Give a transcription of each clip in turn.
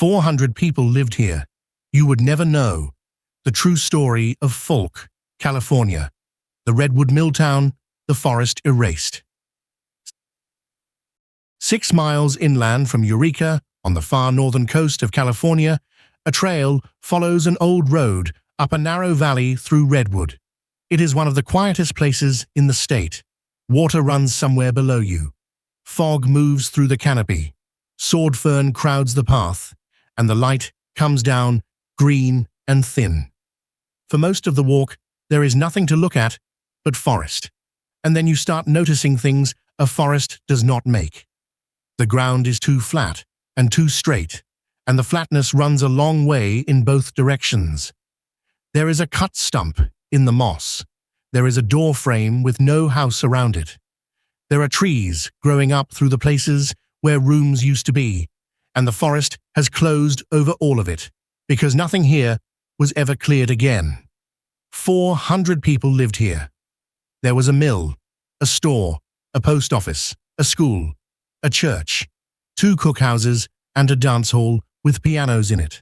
400 people lived here. You would never know. The true story of Falk, California. The Redwood mill town, the forest erased. 6 miles inland from Eureka, on the far northern coast of California, a trail follows an old road up a narrow valley through Redwood. It is one of the quietest places in the state. Water runs somewhere below you. Fog moves through the canopy. Sword fern crowds the path, and the light comes down, green and thin. For most of the walk, there is nothing to look at but forest. And then you start noticing things a forest does not make. The ground is too flat and too straight, and the flatness runs a long way in both directions. There is a cut stump in the moss. There is a door frame with no house around it. There are trees growing up through the places where rooms used to be, and the forest has closed over all of it, because nothing here was ever cleared again. 400 people lived here. There was a mill, a store, a post office, a school, a church, 2 cookhouses, and a dance hall with pianos in it.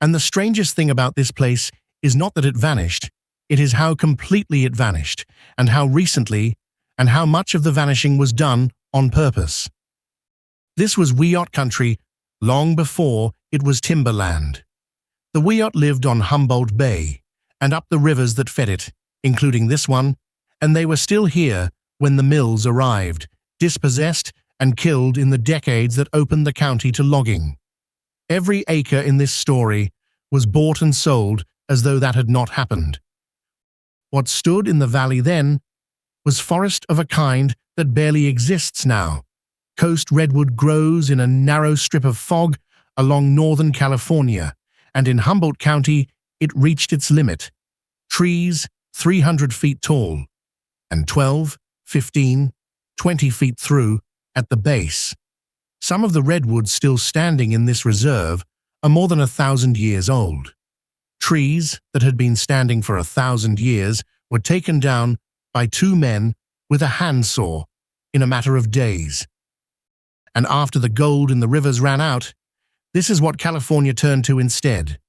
And the strangest thing about this place is not that it vanished, it is how completely it vanished, and how recently, and how much of the vanishing was done on purpose. This was Wiyot country long before it was timberland. The Wiyot lived on Humboldt Bay, and up the rivers that fed it, including this one, and they were still here when the mills arrived, dispossessed and killed in the decades that opened the county to logging. Every acre in this story was bought and sold as though that had not happened. What stood in the valley then was forest of a kind that barely exists now. Coast redwood grows in a narrow strip of fog along northern California, and in Humboldt County it reached its limit. Trees 300 feet tall, and 12, 15, 20 feet through at the base. Some of the redwoods still standing in this reserve are more than 1,000 years old. Trees that had been standing for 1,000 years were taken down by 2 men with a handsaw in a matter of days. And after the gold in the rivers ran out, this is what California turned to instead.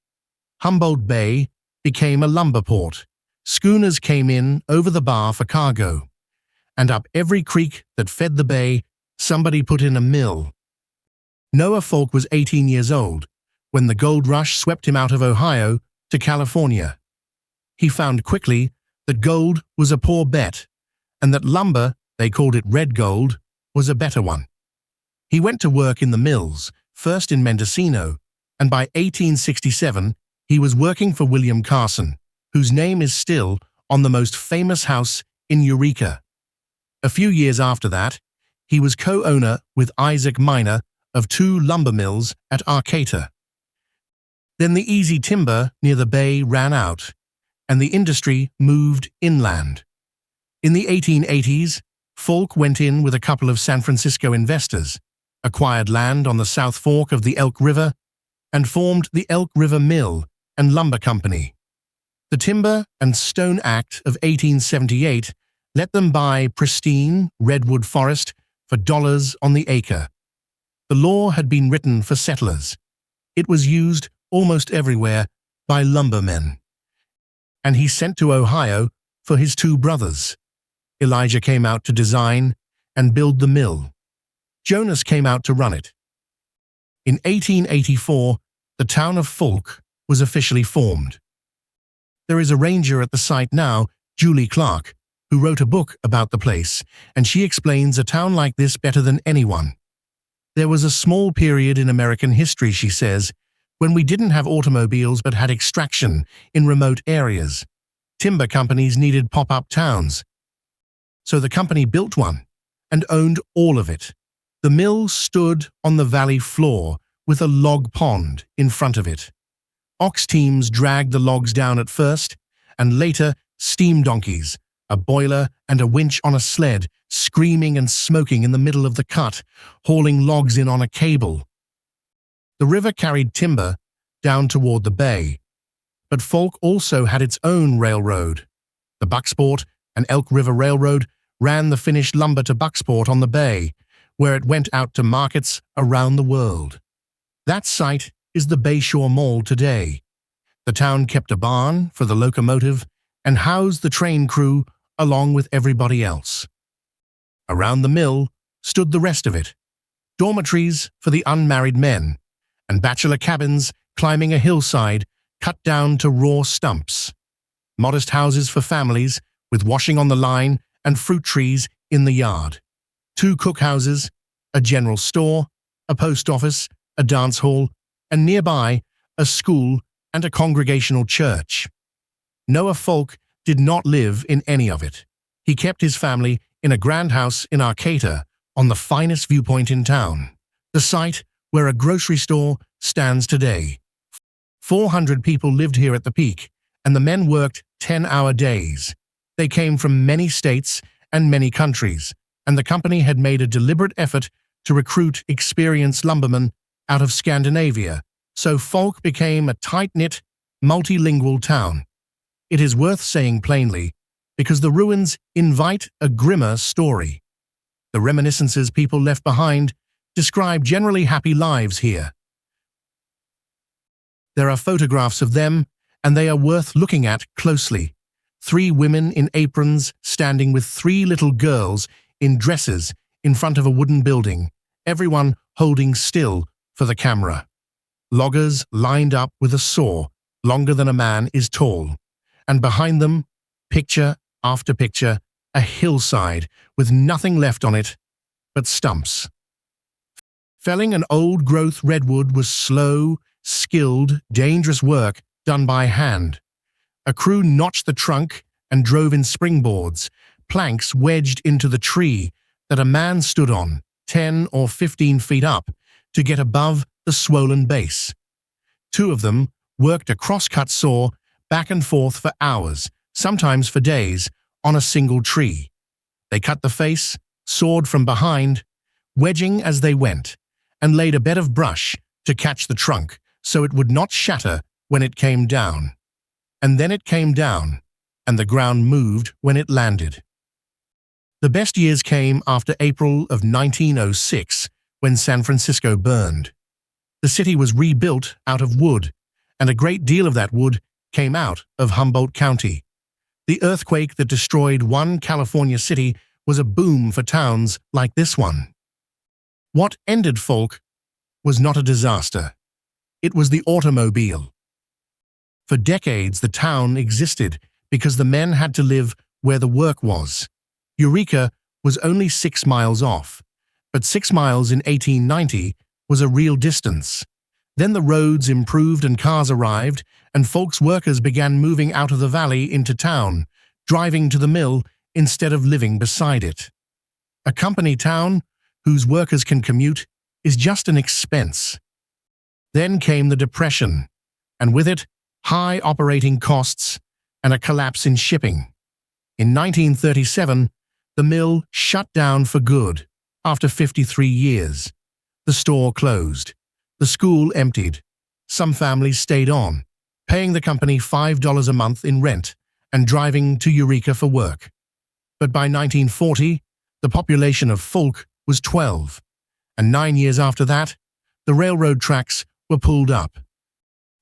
Humboldt Bay became a lumber port. Schooners came in over the bar for cargo. And up every creek that fed the bay, somebody put in a mill. Noah Falk was 18 years old when the gold rush swept him out of Ohio to California. He found quickly that gold was a poor bet, and that lumber, they called it red gold, was a better one. He went to work in the mills, first in Mendocino, and by 1867 he was working for William Carson, whose name is still on the most famous house in Eureka. A few years after that, he was co-owner with Isaac Miner of 2 lumber mills at Arcata. Then the easy timber near the bay ran out, and the industry moved inland. In the 1880s, Falk went in with a couple of San Francisco investors, acquired land on the South Fork of the Elk River, and formed the Elk River Mill and Lumber Company. The Timber and Stone Act of 1878 let them buy pristine redwood forest for dollars on the acre. The law had been written for settlers. It was used almost everywhere by lumbermen. And he sent to Ohio for his 2 brothers. Elijah came out to design and build the mill. Jonas came out to run it. In 1884, the town of Falk was officially formed. There is a ranger at the site now, Julie Clark, who wrote a book about the place, and she explains a town like this better than anyone. There was a small period in American history, she says, when we didn't have automobiles but had extraction in remote areas. Timber companies needed pop-up towns. So the company built one and owned all of it. The mill stood on the valley floor with a log pond in front of it. Ox teams dragged the logs down at first, and later steam donkeys, a boiler and a winch on a sled, screaming and smoking in the middle of the cut, hauling logs in on a cable. The river carried timber down toward the bay, but Falk also had its own railroad. The Bucksport and Elk River Railroad ran the finished lumber to Bucksport on the bay, where it went out to markets around the world. That site is the Bayshore Mall today. The town kept a barn for the locomotive and housed the train crew along with everybody else. Around the mill stood the rest of it, dormitories for the unmarried men, and bachelor cabins climbing a hillside cut down to raw stumps. Modest houses for families with washing on the line and fruit trees in the yard. 2 cookhouses, a general store, a post office, a dance hall, and nearby a school and a congregational church. Noah Falk did not live in any of it. He kept his family in a grand house in Arcata on the finest viewpoint in town, the site where a grocery store stands today. 400 people lived here at the peak, and the men worked 10-hour days. They came from many states and many countries, and the company had made a deliberate effort to recruit experienced lumbermen out of Scandinavia, so Falk became a tight-knit, multilingual town. It is worth saying plainly, because the ruins invite a grimmer story. The reminiscences people left behind describe generally happy lives here. There are photographs of them, and they are worth looking at closely. 3 women in aprons standing with 3 little girls in dresses in front of a wooden building, everyone holding still for the camera. Loggers lined up with a saw, longer than a man is tall, and behind them, picture after picture, a hillside with nothing left on it but stumps. Felling an old-growth redwood was slow, skilled, dangerous work done by hand. A crew notched the trunk and drove in springboards, planks wedged into the tree that a man stood on, 10 or 15 feet up, to get above the swollen base. 2 of them worked a cross-cut saw back and forth for hours, sometimes for days, on a single tree. They cut the face, sawed from behind, wedging as they went, and laid a bed of brush to catch the trunk so it would not shatter when it came down. And then it came down, and the ground moved when it landed. The best years came after April of 1906, when San Francisco burned. The city was rebuilt out of wood, and a great deal of that wood came out of Humboldt County. The earthquake that destroyed one California city was a boom for towns like this one. What ended Falk was not a disaster. It was the automobile. For decades, the town existed because the men had to live where the work was. Eureka was only 6 miles off, but 6 miles in 1890 was a real distance. Then the roads improved and cars arrived, and Falk's workers began moving out of the valley into town, driving to the mill instead of living beside it. A company town whose workers can commute is just an expense. Then came the Depression, and with it, high operating costs and a collapse in shipping. In 1937, the mill shut down for good after 53 years. The store closed. The school emptied. Some families stayed on, paying the company $5 a month in rent and driving to Eureka for work. But by 1940, the population of Falk was 12, and 9 years after that, the railroad tracks were pulled up.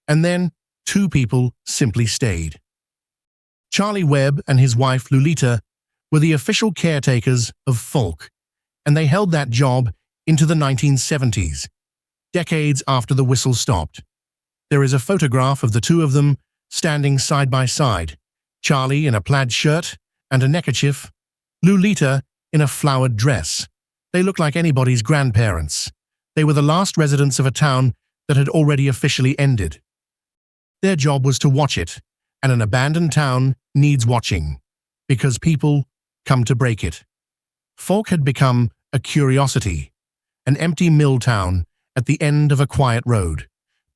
And then 2 people simply stayed. Charlie Webb and his wife Loleta were the official caretakers of Falk, and they held that job into the 1970s, decades after the whistle stopped. There is a photograph of the 2 of them standing side by side, Charlie in a plaid shirt and a neckerchief, Loleta in a flowered dress. They look like anybody's grandparents. They were the last residents of a town that had already officially ended. Their job was to watch it, and an abandoned town needs watching, because people come to break it. Falk had become a curiosity, an empty mill town at the end of a quiet road,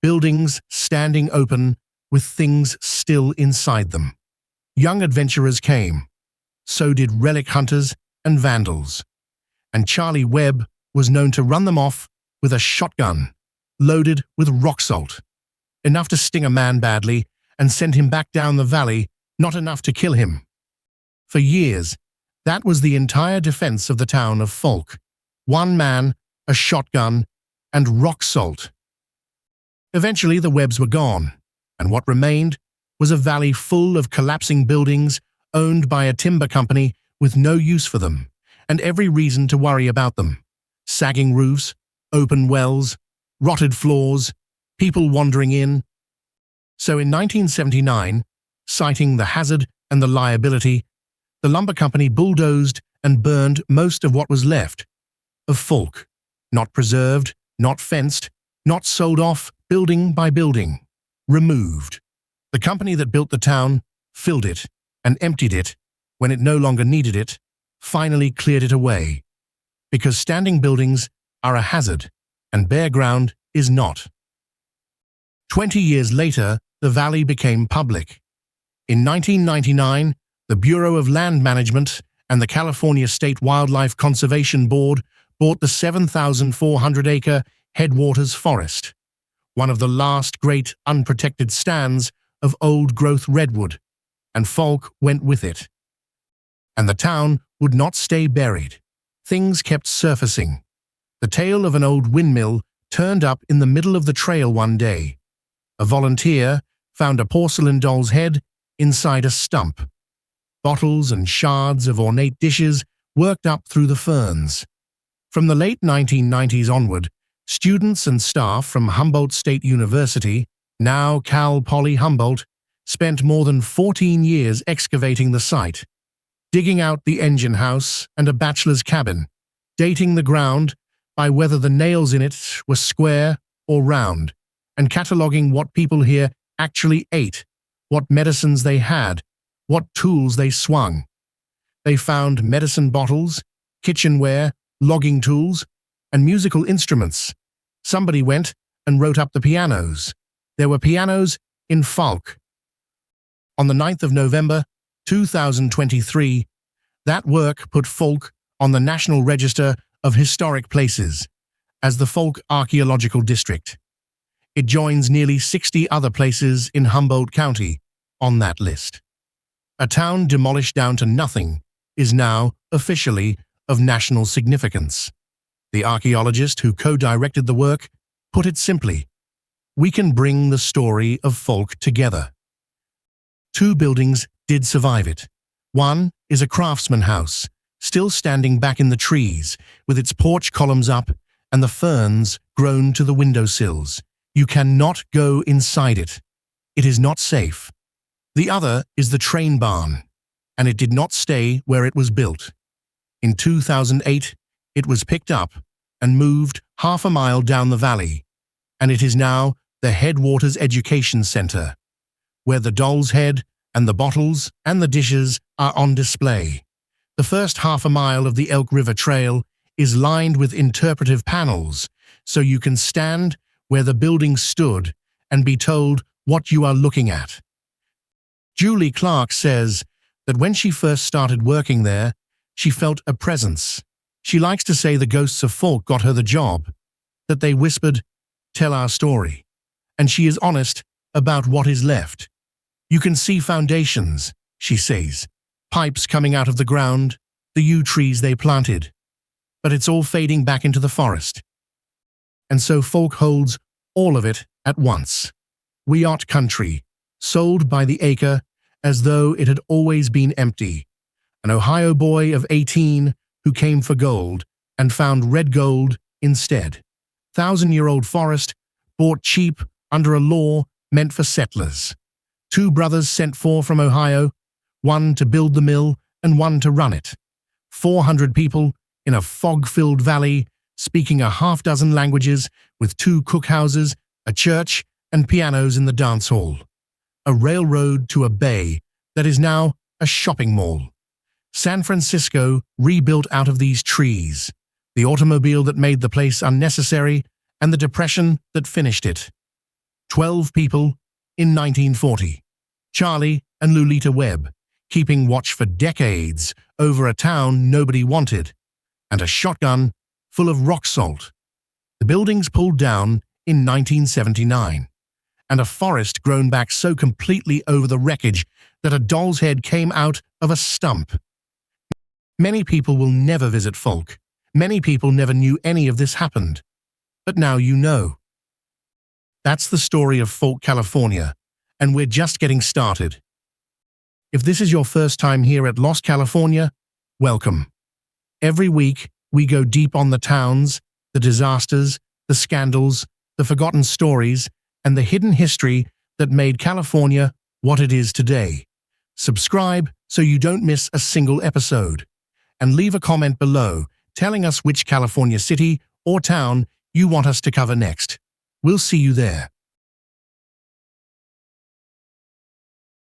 buildings standing open with things still inside them. Young adventurers came. So did relic hunters and vandals. And Charlie Webb was known to run them off with a shotgun, loaded with rock salt. Enough to sting a man badly and send him back down the valley, not enough to kill him. For years, that was the entire defense of the town of Falk. 1 man, a shotgun, and rock salt. Eventually, the Webbs were gone, and what remained was a valley full of collapsing buildings owned by a timber company with no use for them, and every reason to worry about them. Sagging roofs, open wells, rotted floors, people wandering in. So in 1979, citing the hazard and the liability, the lumber company bulldozed and burned most of what was left of Falk, not preserved, not fenced, not sold off building by building, removed. The company that built the town filled it and emptied it when it no longer needed it, finally cleared it away. Because standing buildings are a hazard and bare ground is not. 20 years later, the valley became public. In 1999, the Bureau of Land Management and the California State Wildlife Conservation Board bought the 7,400-acre Headwaters Forest, one of the last great unprotected stands of old-growth redwood, and Falk went with it. And the town would not stay buried. Things kept surfacing. The tale of an old windmill turned up in the middle of the trail one day. A volunteer found a porcelain doll's head inside a stump. Bottles and shards of ornate dishes worked up through the ferns. From the late 1990s onward, students and staff from Humboldt State University, now Cal Poly Humboldt, spent more than 14 years excavating the site, digging out the engine house and a bachelor's cabin, dating the ground by whether the nails in it were square or round, and cataloguing what people here actually ate, what medicines they had, what tools they swung. They found medicine bottles, kitchenware, logging tools, and musical instruments. Somebody went and wrote up the pianos. There were pianos in Falk. On the 9th of November, 2023, that work put Falk on the National Register of Historic Places as the Falk Archaeological District. It joins nearly 60 other places in Humboldt County on that list. A town demolished down to nothing is now officially of national significance. The archaeologist who co-directed the work put it simply: we can bring the story of Falk together. 2 buildings did survive it. One is a craftsman house, still standing back in the trees, with its porch columns up and the ferns grown to the windowsills. You cannot go inside it. It is not safe. The other is the train barn, and it did not stay where it was built. In 2008, it was picked up and moved half a mile down the valley, and it is now the Headwaters Education Center, where the doll's head and the bottles and the dishes are on display. The first half a mile of the Elk River Trail is lined with interpretive panels, so you can stand where the building stood and be told what you are looking at. Julie Clark says that when she first started working there, she felt a presence. She likes to say the ghosts of Falk got her the job, that they whispered, "Tell our story," and she is honest about what is left. You can see foundations, she says, pipes coming out of the ground, the yew trees they planted. But it's all fading back into the forest. And so Falk holds all of it at once. Wiyot country, sold by the acre as though it had always been empty. An Ohio boy of 18 who came for gold and found red gold instead. 1,000-year-old forest bought cheap under a law meant for settlers. 2 brothers sent for from Ohio, one to build the mill and one to run it. 400 people in a fog-filled valley, speaking a half-dozen languages, with 2 cookhouses, a church, and pianos in the dance hall. A railroad to a bay that is now a shopping mall. San Francisco rebuilt out of these trees, the automobile that made the place unnecessary, and the depression that finished it. 12 people in 1940. Charlie and Loleta Webb, keeping watch for decades over a town nobody wanted, and a shotgun full of rock salt. The buildings pulled down in 1979, and a forest grown back so completely over the wreckage that a doll's head came out of a stump. Many people will never visit Falk. Many people never knew any of this happened. But now you know. That's the story of Falk, California, and we're just getting started. If this is your first time here at Lost California, welcome. Every week, we go deep on the towns, the disasters, the scandals, the forgotten stories, and the hidden history that made California what it is today. Subscribe so you don't miss a single episode. And leave a comment below telling us which California city or town you want us to cover next. We'll see you there.